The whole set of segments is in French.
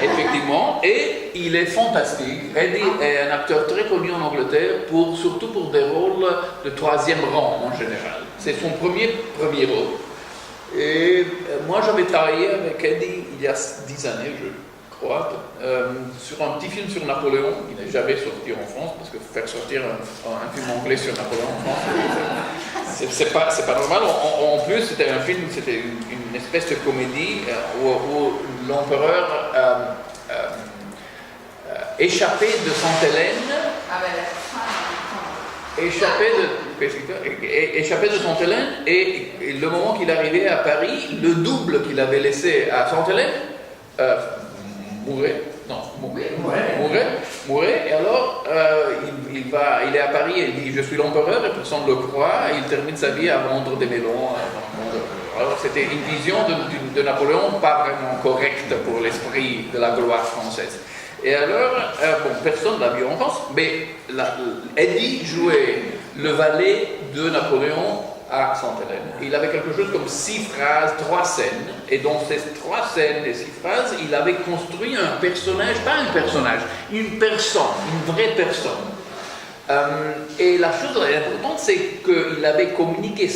effectivement, et il est fantastique. Eddie est un acteur très connu en Angleterre, surtout pour des rôles de troisième rang en général. C'est son premier rôle. Et moi, j'avais travaillé avec Eddie il y a 10 années, je crois, sur un petit film sur Napoléon. Il n'est jamais sorti en France, parce que faire sortir un film anglais sur Napoléon en France, c'est pas normal. En plus, c'était un film, c'était une espèce de comédie où l'empereur échappait de Sainte-Hélène. Échappé de Sainte-Hélène, et le moment qu'il arrivait à Paris, le double qu'il avait laissé à Sainte-Hélène mourait, et alors il est à Paris et il dit je suis l'empereur et personne ne le croit, et il termine sa vie à vendre des melons. Alors c'était une vision de Napoléon pas vraiment correcte pour l'esprit de la gloire française. Et alors, personne ne l'a vu en France, mais Eddie jouait le valet de Napoléon à Sainte-Hélène. Il avait quelque chose comme 6 phrases, 3 scènes, et dans ces 3 scènes et 6 phrases, il avait construit un personnage, pas un personnage, une personne, une vraie personne. Et la chose importante, c'est qu'il avait communiqué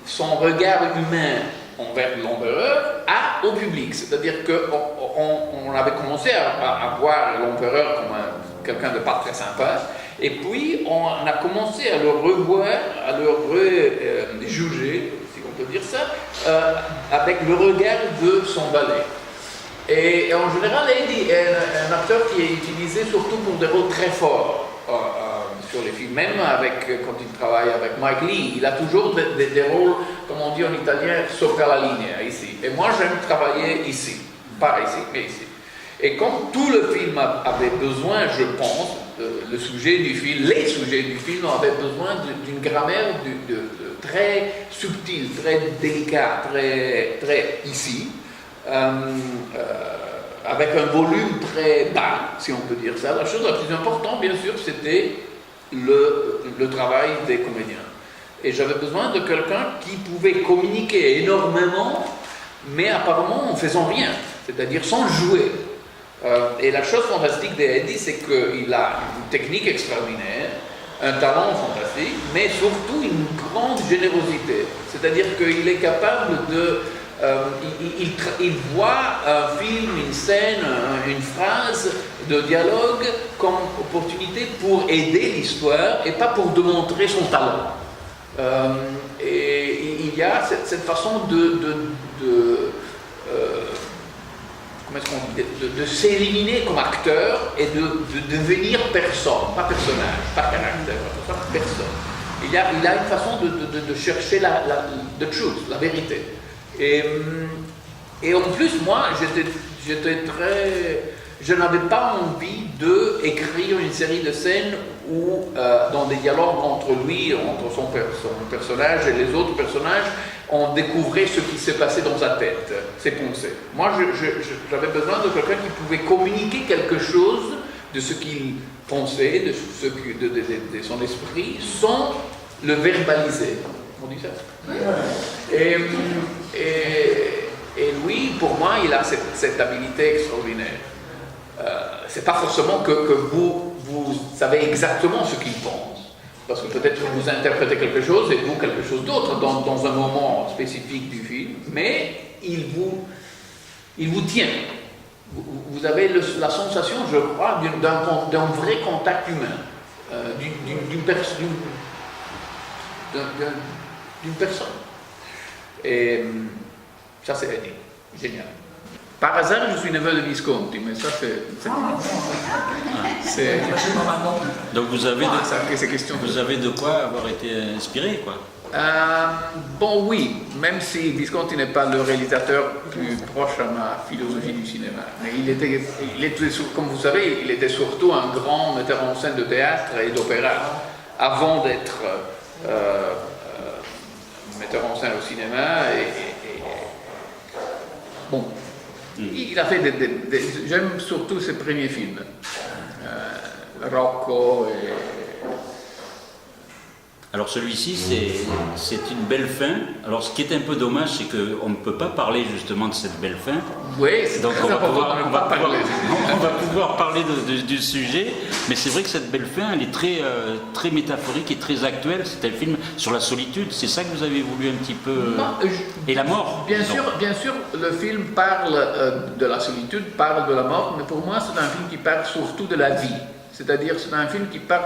son regard humain envers l'empereur au public. C'est-à-dire qu'on avait commencé à voir l'empereur comme quelqu'un de pas très sympa, et puis on a commencé à le revoir, à le juger, si on peut dire ça, avec le regard de son valet. Et en général, Eddie est un acteur qui est utilisé surtout pour des rôles très forts sur les films, même quand il travaille avec Mike Lee, il a toujours des rôles, comme on dit en italien, sopra la linea, ici. Et moi, j'aime travailler ici, pas ici, mais ici. Et comme tout le film avait besoin, je pense, les sujets du film avaient besoin d'une grammaire très subtile, très délicate, très ici, avec un volume très bas, si on peut dire ça. La chose la plus importante, bien sûr, c'était le travail des comédiens. Et j'avais besoin de quelqu'un qui pouvait communiquer énormément, mais apparemment en faisant rien, c'est-à-dire sans jouer. Et la chose fantastique d'Eddie, c'est qu'il a une technique extraordinaire, un talent fantastique, mais surtout une grande générosité. C'est-à-dire qu'il est capable de... il voit un film, une scène, une phrase de dialogue comme opportunité pour aider l'histoire et pas pour démontrer son talent. Et il y a cette façon de s'éliminer comme acteur et de devenir personne, pas personnage, pas caractère, personne. Il a une façon de chercher the truth, la vérité. Et en plus, moi, je n'avais pas envie d'écrire une série de scènes où, dans des dialogues entre lui, entre son personnage et les autres personnages, on découvrait ce qui s'est passé dans sa tête, ses pensées. Moi, j'avais besoin de quelqu'un qui pouvait communiquer quelque chose de ce qu'il pensait, de son esprit, sans le verbaliser. On dit ça? Et lui, pour moi, il a cette habilité extraordinaire. C'est pas forcément que vous savez exactement ce qu'il pense, parce que peut-être que vous interprétez quelque chose et vous quelque chose d'autre dans un moment spécifique du film, mais il vous tient. Vous avez la sensation, je crois, d'un vrai contact humain, d'une personne. Et ça, c'est génial. Par hasard, je suis neveu de Visconti, mais ça, c'est... Donc vous avez de quoi avoir été inspiré, quoi. Bon, oui, même si Visconti n'est pas le réalisateur plus proche à ma philosophie du cinéma. Mais il était comme vous savez, il était surtout un grand metteur en scène de théâtre et d'opéra, avant d'être metteur en scène au cinéma. Bon, il a fait j'aime surtout ses premiers films, Rocco et Alors celui-ci, c'est une belle fin. Alors ce qui est un peu dommage, c'est qu'on ne peut pas parler justement de cette belle fin. Oui, c'est donc très important de ne pas parler. On va pouvoir parler du sujet, mais c'est vrai que cette belle fin, elle est très métaphorique et très actuelle. C'est un film sur la solitude. C'est ça que vous avez voulu un petit peu... Et la mort. Bien sûr, le film parle de la solitude, parle de la mort, mais pour moi, c'est un film qui parle surtout de la vie. C'est-à-dire, c'est un film qui parle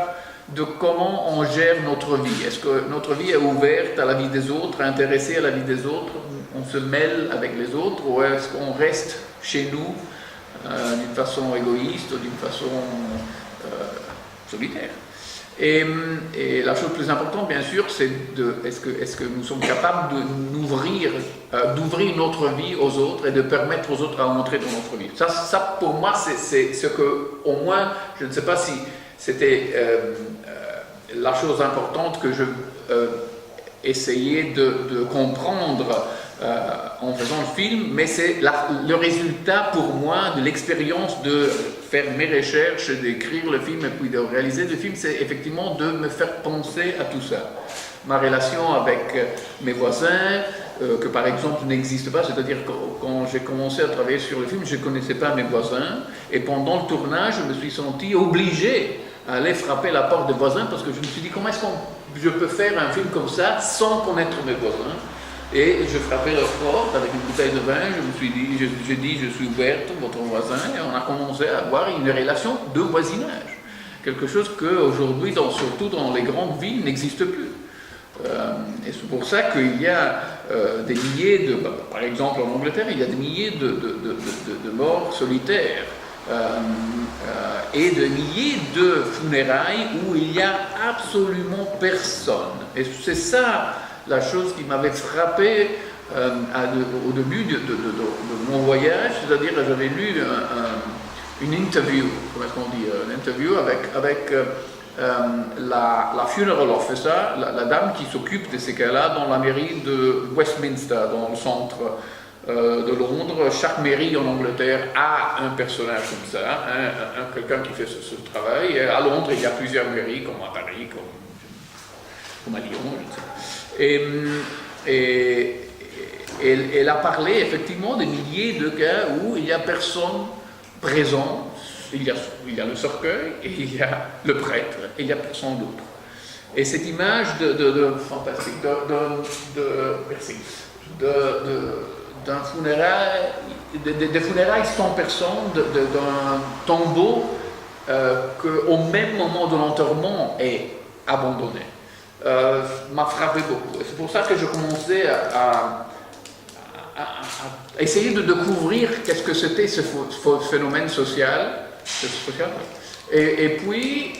de comment on gère notre vie. Est-ce que notre vie est ouverte à la vie des autres, intéressée à la vie des autres, on se mêle avec les autres, ou est-ce qu'on reste chez nous d'une façon égoïste ou d'une façon solitaire. Et la chose plus importante, bien sûr, c'est est-ce que nous sommes capables d'ouvrir notre vie aux autres et de permettre aux autres à entrer dans notre vie. Ça pour moi, c'est ce que, au moins, je ne sais pas si c'était la chose importante que je essayais de comprendre en faisant le film, mais c'est le résultat pour moi de l'expérience de faire mes recherches, d'écrire le film et puis de réaliser le film, c'est effectivement de me faire penser à tout ça. Ma relation avec mes voisins, que par exemple n'existe pas, c'est-à-dire que quand j'ai commencé à travailler sur le film, je ne connaissais pas mes voisins, et pendant le tournage, je me suis senti obligé à aller frapper la porte des voisins, parce que je me suis dit, comment est-ce que je peux faire un film comme ça sans connaître mes voisins? Et je frappais leur porte avec une bouteille de vin, je me suis dit, j'ai dit, je suis ouverte, votre voisin, et on a commencé à avoir une relation de voisinage. Quelque chose qu'aujourd'hui, surtout dans les grandes villes, n'existe plus. Et c'est pour ça qu'il y a des milliers par exemple en Angleterre, il y a des milliers de morts solitaires et de milliers de funérailles où il n'y a absolument personne. Et c'est ça la chose qui m'avait frappé au début de mon voyage, c'est-à-dire que j'avais lu une interview, comment est-ce qu'on dit, une interview avec la funeral officer, la dame qui s'occupe de ces cas-là dans la mairie de Westminster, dans le centre de Londres. Chaque mairie en Angleterre a un personnage comme ça, quelqu'un qui fait ce travail. Et à Londres, il y a plusieurs mairies, comme à Paris, comme à Lyon, je ne sais pas. Et elle a parlé effectivement des milliers de cas où il n'y a personne présent. Il y a le cercueil, et il y a le prêtre, et il n'y a personne d'autre. Et cette image fantastique, merci, d'un funérail, des funérailles sans personne, d'un tombeau qu'au même moment de l'enterrement est abandonné, m'a frappé beaucoup. C'est pour ça que je commençais à essayer de découvrir qu'est-ce que c'était ce phénomène social. Et puis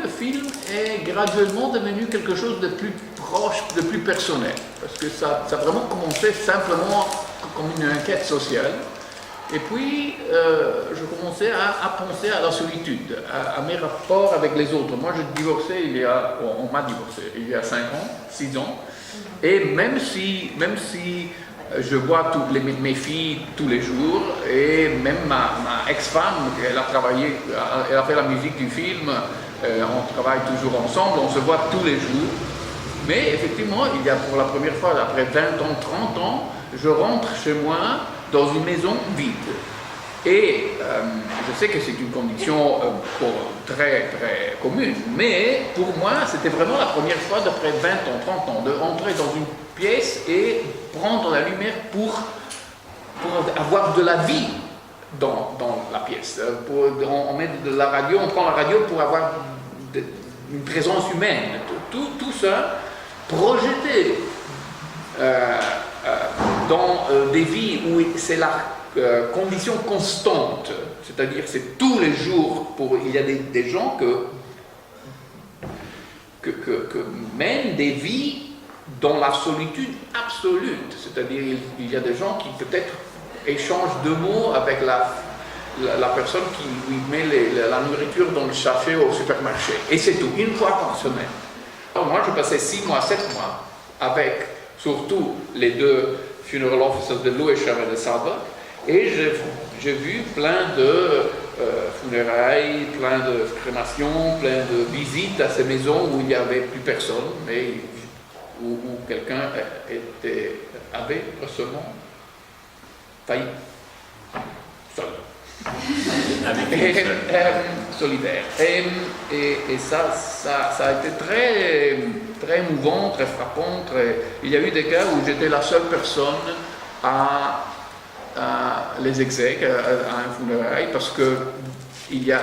le film est graduellement devenu quelque chose de plus proche, de plus personnel, parce que ça a vraiment commencé simplement comme une enquête sociale. Et puis je commençais à penser à la solitude, à mes rapports avec les autres. Moi, j'ai divorcé on m'a divorcé il y a 5 ans, 6 ans, et même si je vois mes filles tous les jours, et même ma ex-femme, elle a travaillé, elle a fait la musique du film, on travaille toujours ensemble, on se voit tous les jours. Mais effectivement, il y a pour la première fois, après 20 ans, 30 ans, je rentre chez moi dans une maison vide. Et je sais que c'est une condition très, très commune, mais pour moi, c'était vraiment la première fois d'après 20 ans, 30 ans, de rentrer dans une pièce et prendre la lumière pour avoir de la vie dans la pièce. On met de la radio, on prend la radio pour avoir une présence humaine. Tout ça projeté dans des vies où c'est la condition constante, c'est-à-dire c'est tous les jours. Il y a des gens que mènent des vies dans la solitude absolue, c'est-à-dire il y a des gens qui peut-être échangent 2 mots avec la personne qui lui met la nourriture dans le sachet au supermarché, et c'est tout, une fois par semaine. Alors moi je passais 6 mois, 7 mois avec surtout les 2 funeral officers de Lewisham et de Southwark, et je j'ai vu plein de funérailles, plein de crémations, plein de visites à ces maisons où il n'y avait plus personne, mais où quelqu'un avait seulement failli seul. Solidaire. Et ça a été très, très émouvant, très frappant. Il y a eu des cas où j'étais la seule personne à les exèques, à un funérail, parce qu'il y a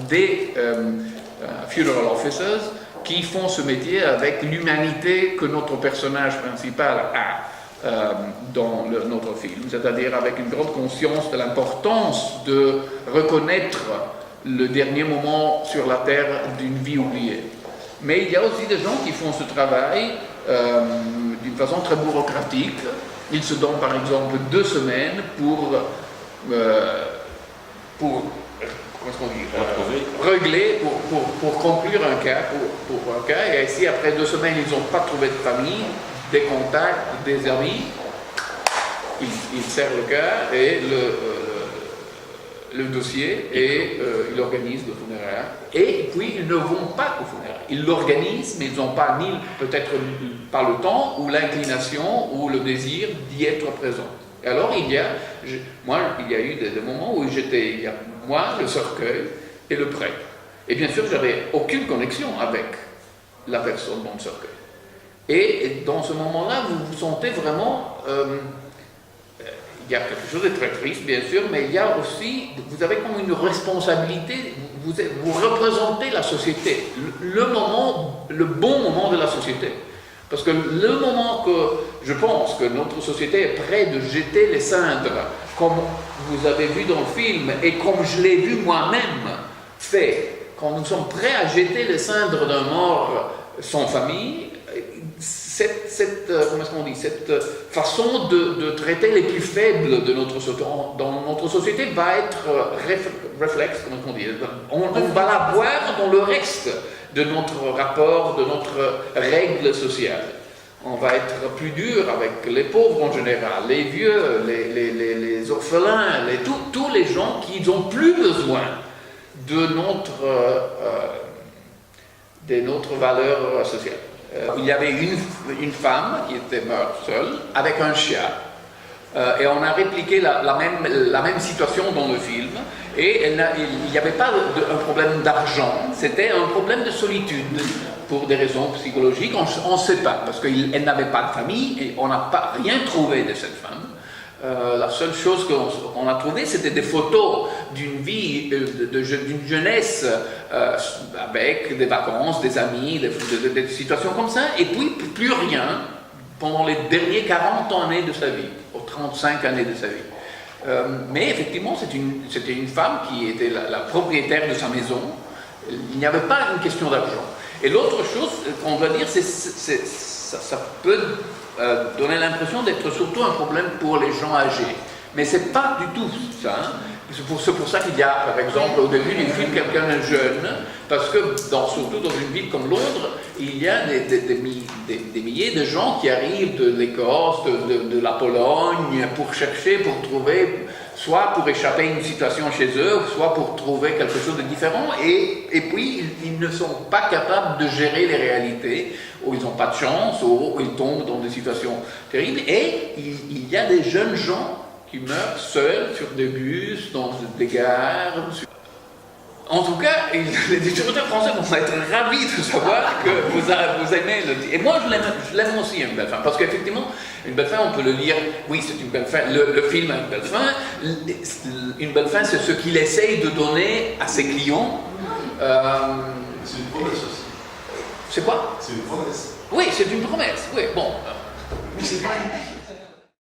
des funeral officers qui font ce métier avec l'humanité que notre personnage principal a dans notre film, c'est-à-dire avec une grande conscience de l'importance de reconnaître le dernier moment sur la terre d'une vie oubliée. Mais il y a aussi des gens qui font ce travail d'une façon très bureaucratique. Ils se donnent par exemple 2 semaines pour comment est-ce qu'on dit, régler, pour conclure un cas, pour un cas. Et si après 2 semaines ils n'ont pas trouvé de famille, des contacts, des amis, ils serrent le cas et le dossier et ils organisent le funéraire. Et puis ils ne vont pas au funéraire. Ils l'organisent, mais ils n'ont pas ni peut-être pas le temps ou l'inclination ou le désir d'y être présent. Et alors il y a eu des moments où j'étais, moi, le cercueil et le prêtre. Et bien sûr, j'avais aucune connexion avec la personne dans le cercueil. Et dans ce moment-là, vous vous sentez vraiment... il y a quelque chose de très triste, bien sûr, mais il y a aussi... Vous avez comme une responsabilité, vous représentez la société, le bon moment de la société. Parce que le moment que je pense que notre société est prête de jeter les cendres, comme vous avez vu dans le film, et comme je l'ai vu moi-même fait, quand nous sommes prêts à jeter les cendres d'un mort sans famille, cette façon de traiter les plus faibles de notre société, dans notre société va être réflexe, comment on dit, on va la voir dans le reste de notre rapport, de notre règle sociale. On va être plus dur avec les pauvres en général, les vieux, les orphelins, tous les gens qui n'ont plus besoin de notre valeur sociale. Il y avait une femme qui était morte seule avec un chien et on a répliqué la même situation dans le film et il n'y avait pas un problème d'argent, c'était un problème de solitude pour des raisons psychologiques, on ne sait pas parce qu'elle n'avait pas de famille et on n'a pas rien trouvé de cette femme. La seule chose qu'on a trouvée, c'était des photos d'une vie, d'une jeunesse avec des vacances, des amis, des situations comme ça, et puis plus rien pendant les derniers 40 années de sa vie, aux 35 années de sa vie. Mais effectivement, c'était une femme qui était la propriétaire de sa maison. Il n'y avait pas une question d'argent. Et l'autre chose qu'on doit dire, ça peut donner l'impression d'être surtout un problème pour les gens âgés. Mais ce n'est pas du tout ça. Hein. C'est pour ça qu'il y a, par exemple, au début du film, quelqu'un de jeune, parce que surtout dans une ville comme Londres, il y a des milliers de gens qui arrivent de l'Écosse, de la Pologne, pour chercher, pour trouver, soit pour échapper à une situation chez eux, soit pour trouver quelque chose de différent, et puis ils ne sont pas capables de gérer les réalités, ou ils n'ont pas de chance, ou ils tombent dans des situations terribles, et il y a des jeunes gens qui meurent seuls sur des bus, dans des gares. En tout cas, les distributeurs français vont être ravis de savoir que vous aimez le... Et moi, je l'aime aussi, Une belle fin, parce qu'effectivement, Une belle fin, on peut le lire, oui, c'est une belle fin, le film a une belle fin. Une belle fin, c'est ce qu'il essaye de donner à ses clients. C'est une promesse aussi. C'est quoi? C'est une promesse. Oui, c'est une promesse, oui, bon. Mais c'est pas une...